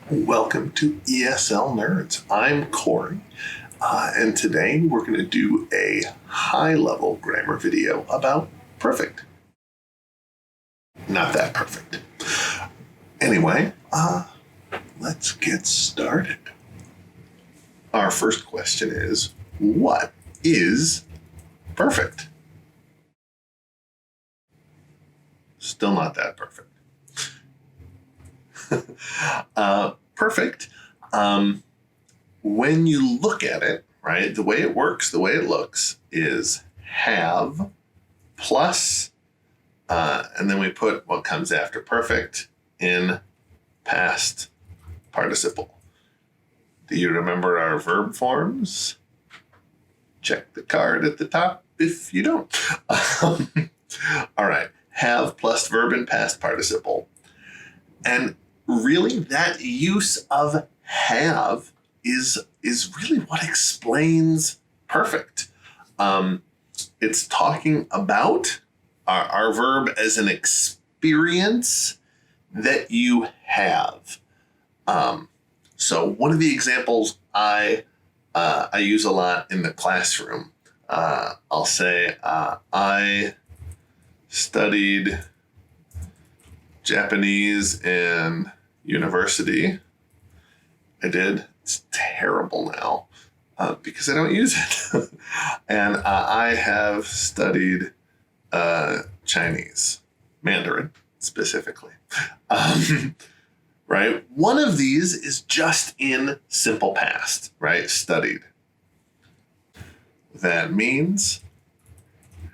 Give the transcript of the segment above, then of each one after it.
Welcome to ESL Nerds. I'm Corey, and today we're going to do a high-level grammar video about perfect. Not that perfect. Anyway, let's get started. Our first question is, what is perfect? Still not that perfect. Perfect. When you look at it, right, the way it works, the way it looks is have plus, and then we put what comes after perfect in past participle. Do you remember our verb forms? Check the card at the top if you don't. All right, have plus verb in past participle. And really, that use of have is really what explains perfect. It's talking about our verb as an experience that you have. So one of the examples I use a lot in the classroom, I'll say, I studied Japanese in university. I did. It's terrible now because I don't use it. And I have studied Chinese, Mandarin specifically. Right? One of these is just in simple past, right? Studied. That means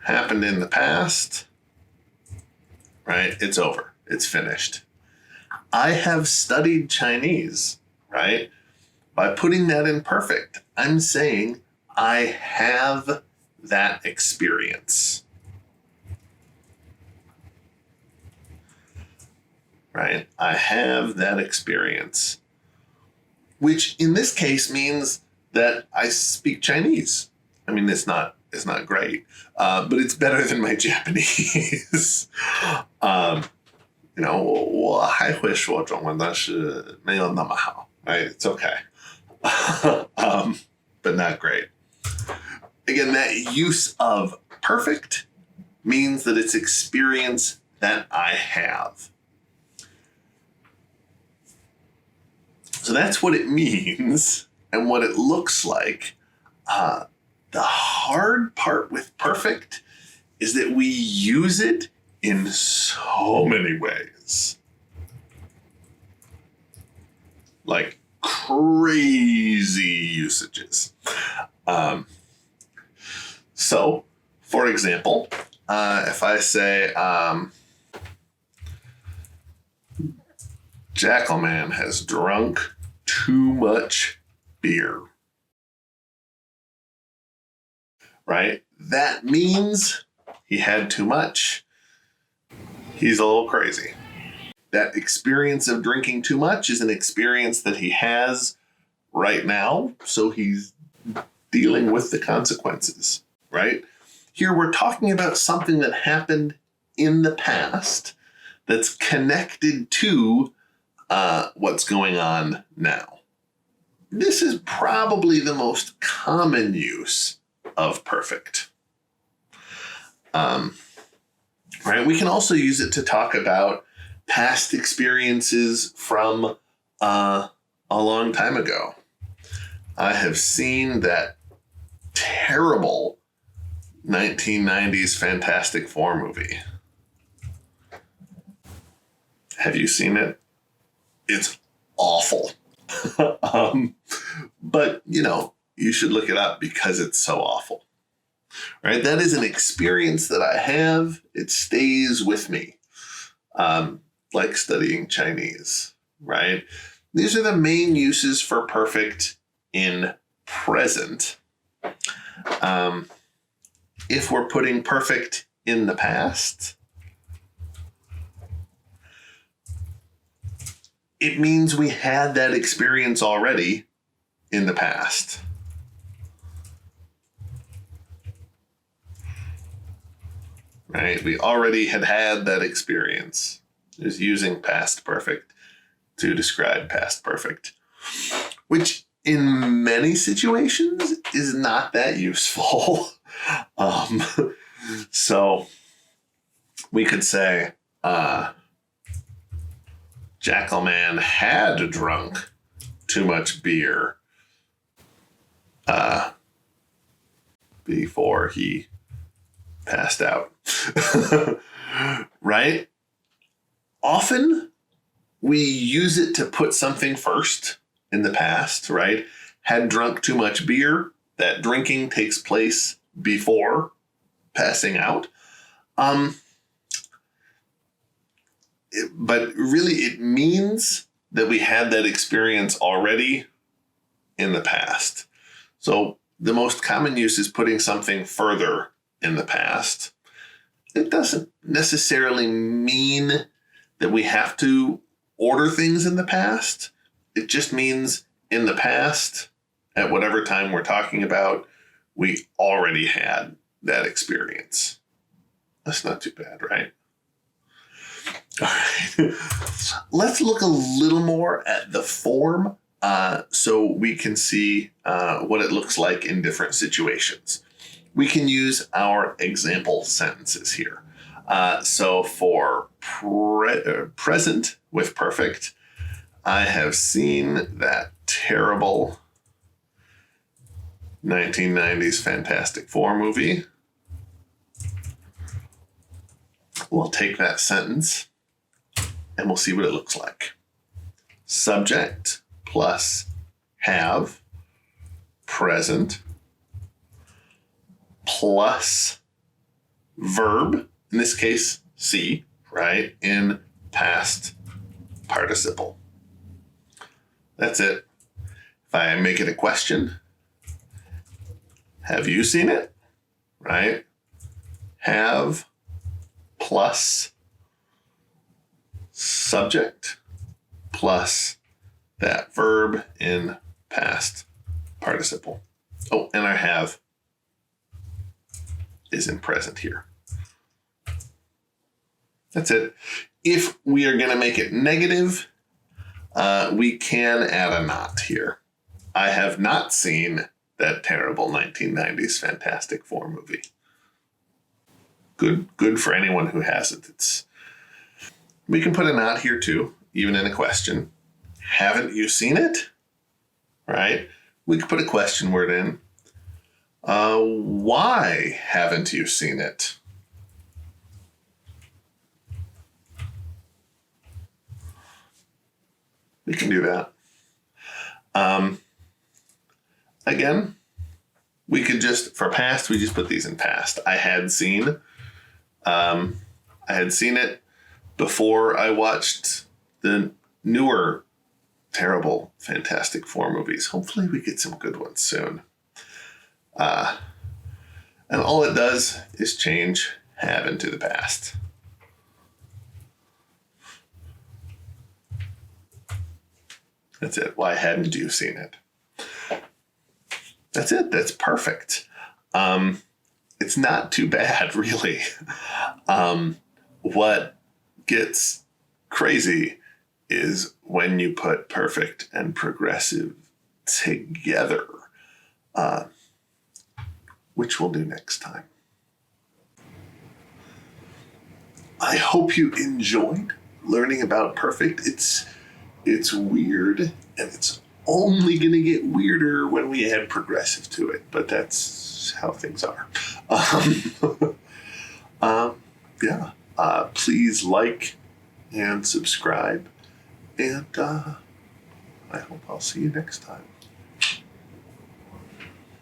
happened in the past, right? It's over. It's finished. I have studied Chinese, right? By putting that in perfect, I'm saying I have that experience, right? I have that experience, which in this case means that I speak Chinese. I mean, it's not great, but it's better than my Japanese. 我还会说中文，但是没有那么好. Right? It's okay. But not great. Again, that use of perfect means that it's experience that I have. So that's what it means and what it looks like. The hard part with perfect is that we use it in so many ways. Like crazy usages. So, for example, if I say, Jackalman has drunk too much beer. Right? That means he had too much. He's a little crazy. That experience of drinking too much is an experience that he has right now, so he's dealing with the consequences, right? Here we're talking about something that happened in the past that's connected to what's going on now. This is probably the most common use of perfect. Right? We can also use it to talk about past experiences from a long time ago. I have seen that terrible 1990s Fantastic Four movie. Have you seen it? It's awful. But, you should look it up because it's so awful. Right? That is an experience that I have. It stays with me. Like studying Chinese, right? These are the main uses for perfect in present. If we're putting perfect in the past, it means we had that experience already in the past. Right? We already had that experience. Is using past perfect to describe past perfect, which in many situations is not that useful. So we could say, Jackalman had drunk too much beer before he passed out. Right? Often we use it to put something first in the past, right? Had drunk too much beer. That drinking takes place before passing out. But really it means that we had that experience already in the past. So the most common use is putting something further in the past. It doesn't necessarily mean that we have to order things in the past. It just means in the past, at whatever time we're talking about, we already had that experience. That's not too bad, right? All right. Let's look a little more at the form so we can see what it looks like in different situations. We can use our example sentences here. So for present with perfect, I have seen that terrible 1990s Fantastic Four movie. We'll take that sentence and we'll see what it looks like. Subject plus have, present, plus verb, in this case, see, right, in past participle. That's it. If I make it a question, have you seen it? Right? Have plus subject plus that verb in past participle. Oh, and our have is in present here. That's it. If we are going to make it negative, we can add a not here. I have not seen that terrible 1990s Fantastic Four movie. Good for anyone who hasn't. We can put a not here too, even in a question. Haven't you seen it? Right? We could put a question word in. Why haven't you seen it? We can do that. Again, we could just, for past, we just put these in past. I had seen it before I watched the newer terrible Fantastic Four movies. Hopefully we get some good ones soon. And all it does is change have into the past. That's it. Why hadn't you seen it? That's it. That's perfect. It's not too bad, really. What gets crazy is when you put perfect and progressive together, which we'll do next time. I hope you enjoyed learning about perfect. It's weird, and it's only going to get weirder when we add progressive to it, but that's how things are. Please like and subscribe, and I hope I'll see you next time.